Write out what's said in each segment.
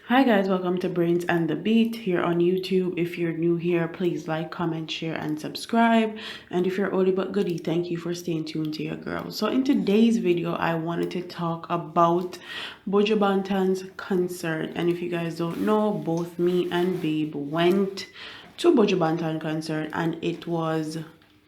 Hi guys, welcome to Brains and the Beat here on YouTube. If you're new here, please like, comment, share, and subscribe. And if you're oldie but goodie, thank you for staying tuned to your girl. So in today's video, I wanted to talk about Buju Banton's concert. And if you guys don't know, both me and Babe went to Buju Banton concert, and it was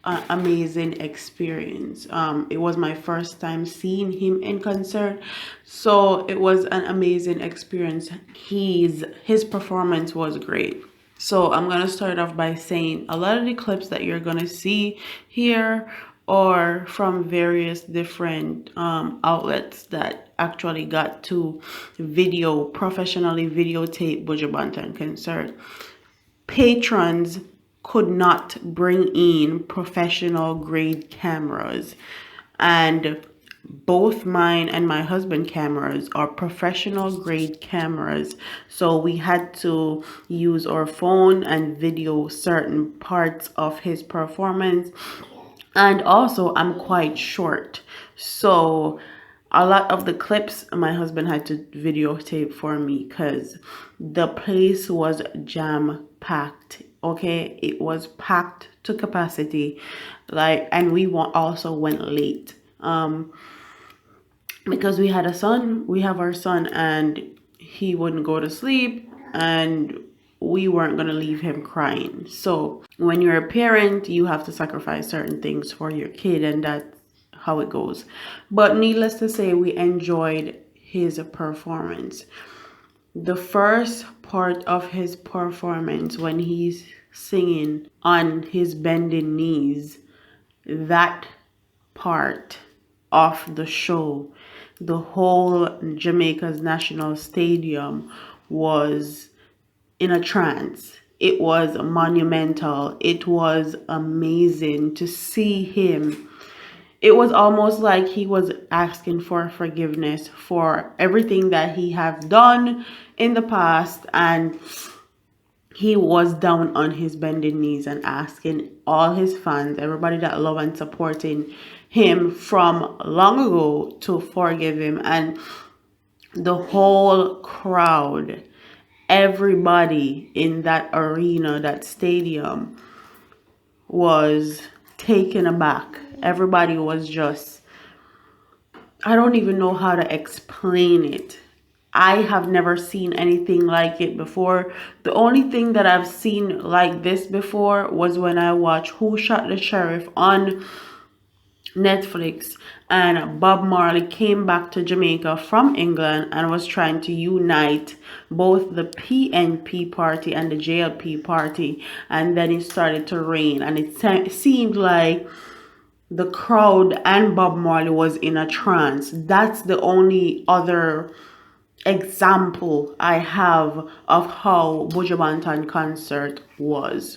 an amazing experience. It was my first time seeing him in concert, so it was an amazing experience. His performance was great. So I'm gonna start off by saying a lot of the clips that you're gonna see here are from various different outlets that actually got to professionally videotape Buju Banton concert. Patrons could not bring in professional grade cameras, and both mine and my husband cameras are professional grade cameras, so we had to use our phone and video certain parts of his performance. And also, I'm quite short, so a lot of the clips my husband had to videotape for me because the place was jam packed. Okay, it was packed to capacity, and we also went late because we have our son, and he wouldn't go to sleep, and we weren't going to leave him crying. So when you're a parent, you have to sacrifice certain things for your kid, and that's how it goes. But needless to say, we enjoyed his performance. The first part of his performance, when he's singing on his bending knees, that part of the show, the whole Jamaica's National Stadium was in a trance. It was monumental. It was amazing to see him. It was almost like he was asking for forgiveness for everything that he have done in the past, and he was down on his bending knees and asking all his fans, everybody that love and supporting him from long ago, to forgive him. And the whole crowd, everybody in that arena, that stadium, was taken aback. Everybody was just, I don't even know how to explain it. I have never seen anything like it before. The only thing that I've seen like this before was when I watched Who Shot the Sheriff on Netflix, and Bob Marley came back to Jamaica from England and was trying to unite both the PNP party and the JLP party, and then it started to rain, and it seemed like the crowd and Bob Marley was in a trance. That's the only other example I have of how Buju Banton concert was.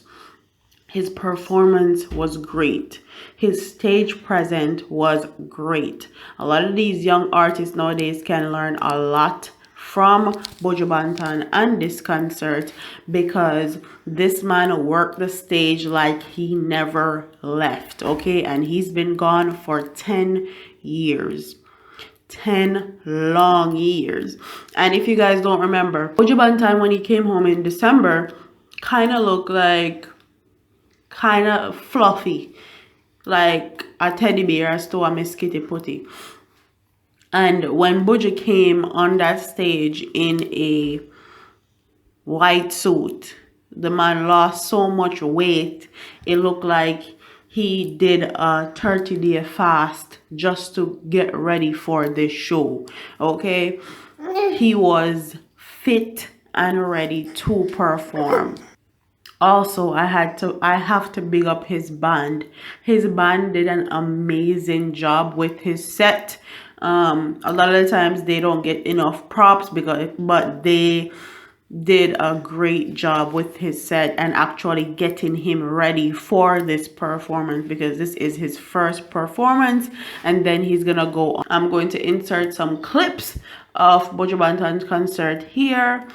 His performance was great. His stage presence was great. A lot of these young artists nowadays can learn a lot from Buju Banton and this concert, because this man worked the stage like he never left, okay? And he's been gone for 10 years. 10 long years. And if you guys don't remember, Buju Banton, when he came home in December, kind of looked like kind of fluffy, like a teddy bear as to a Miss Kitty Putty. And when Buju came on that stage in a white suit, the man lost so much weight. It looked like he did a 30-day fast just to get ready for this show. Okay, he was fit and ready to perform. Also, I have to big up his band. His band did an amazing job with his set. A lot of the times they don't get enough props, but they did a great job with his set and actually getting him ready for this performance, because this is his first performance, and then he's gonna go on. I'm going to insert some clips of Buju Banton's concert here.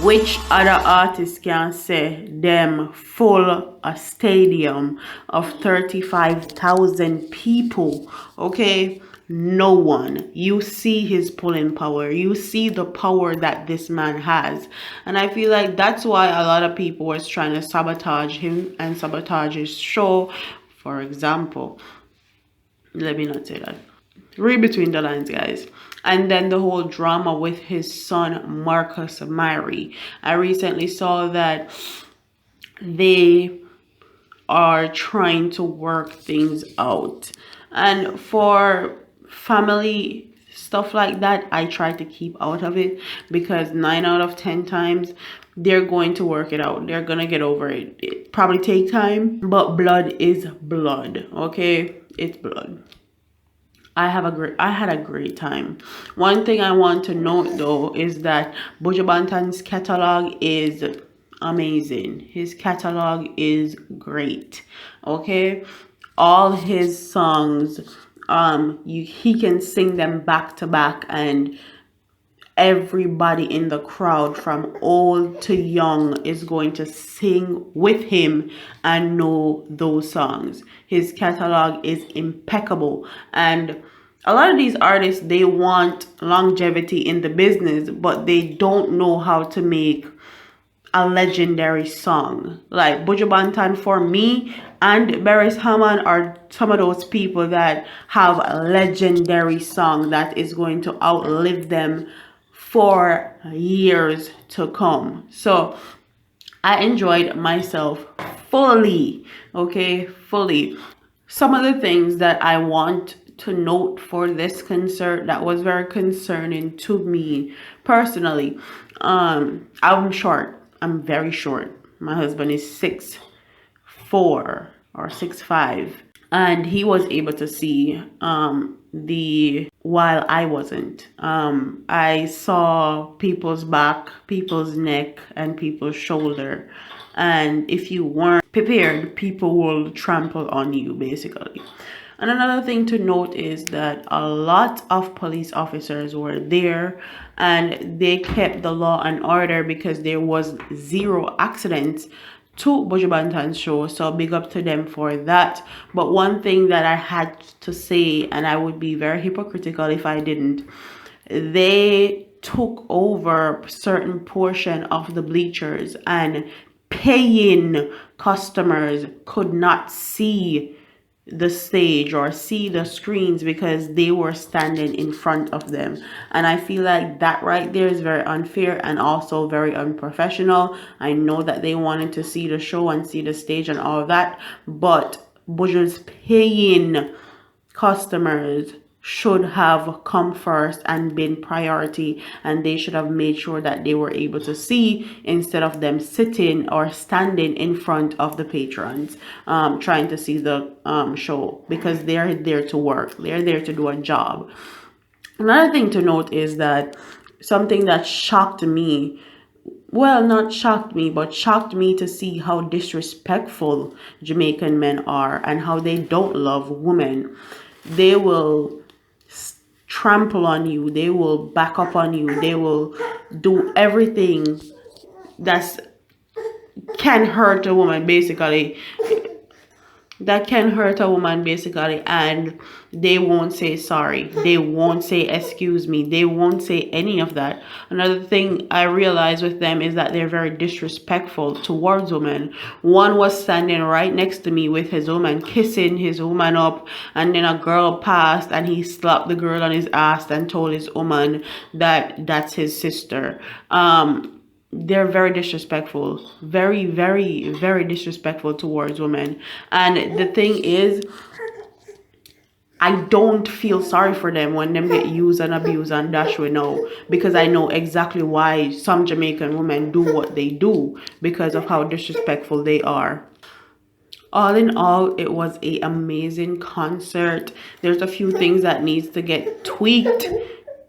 Which other artist can say them full a stadium of 35,000 people? Okay, no one. You see his pulling power. You see the power that this man has. And I feel like that's why a lot of people was trying to sabotage him and sabotage his show. For example, let me not say that. Read between the lines, guys. And then the whole drama with his son Marcus Mary. I recently saw that they are trying to work things out. And for family stuff like that, I try to keep out of it, because 9 out of 10 times they're going to work it out. They're gonna get over it. It probably take time, but blood is blood. Okay, it's blood. I had a great time. One thing I want to note though is that Buju Banton's catalog is amazing. His catalog is great. Okay, all his songs, he can sing them back to back, and everybody in the crowd from old to young is going to sing with him and know those songs. His catalog is impeccable, and a lot of these artists, they want longevity in the business, but they don't know how to make a legendary song. Like Buju Banton, for me, and Beres Hammond are some of those people that have a legendary song that is going to outlive them for years to come. So I enjoyed myself fully. Okay, fully. Some of the things that I want to note for this concert that was very concerning to me personally. I'm short. I'm very short. My husband is 6'4" or 6'5", and he was able to see while I wasn't. I saw people's back, people's neck, and people's shoulder, and if you weren't prepared, people will trample on you basically. And another thing to note is that a lot of police officers were there, and they kept the law and order because there was 0 accidents to Buju Banton's show. So big up to them for that. But one thing that I had to say, and I would be very hypocritical if I didn't, they took over certain portion of the bleachers, and paying customers could not see the stage or see the screens because they were standing in front of them. And I feel like that right there is very unfair and also very unprofessional. I know that they wanted to see the show and see the stage and all of that, but Buju's paying customers should have come first and been priority, and they should have made sure that they were able to see instead of them sitting or standing in front of the patrons trying to see the show, because they're there to work, they're there to do a job. Another thing to note is that something that shocked me, well, not shocked me, but shocked me to see how disrespectful Jamaican men are and how they don't love women. They will trample on you, they will back up on you, they will do everything that can hurt a woman basically, and they won't say sorry, they won't say excuse me, they won't say any of that. Another thing I realized with them is that they're very disrespectful towards women. One was standing right next to me with his woman, kissing his woman up, and then a girl passed and he slapped the girl on his ass and told his woman that that's his sister. They're very disrespectful, very, very, very disrespectful towards women. And the thing is, I don't feel sorry for them when them get used and abused and dash we know, because I know exactly why some Jamaican women do what they do, because of how disrespectful they are. All in all, it was an amazing concert. There's a few things that needs to get tweaked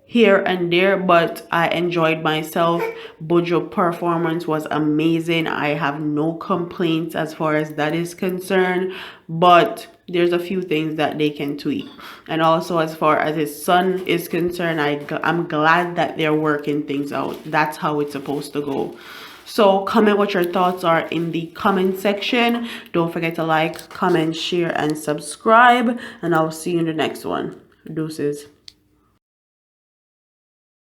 here and there, but I enjoyed myself. Buju performance was amazing. I have no complaints as far as that is concerned, but there's a few things that they can tweak. And also, as far as his son is concerned, I'm glad that they're working things out. That's how it's supposed to go. So comment what your thoughts are in the comment section. Don't forget to like, comment, share, and subscribe. And I'll see you in the next one. Deuces.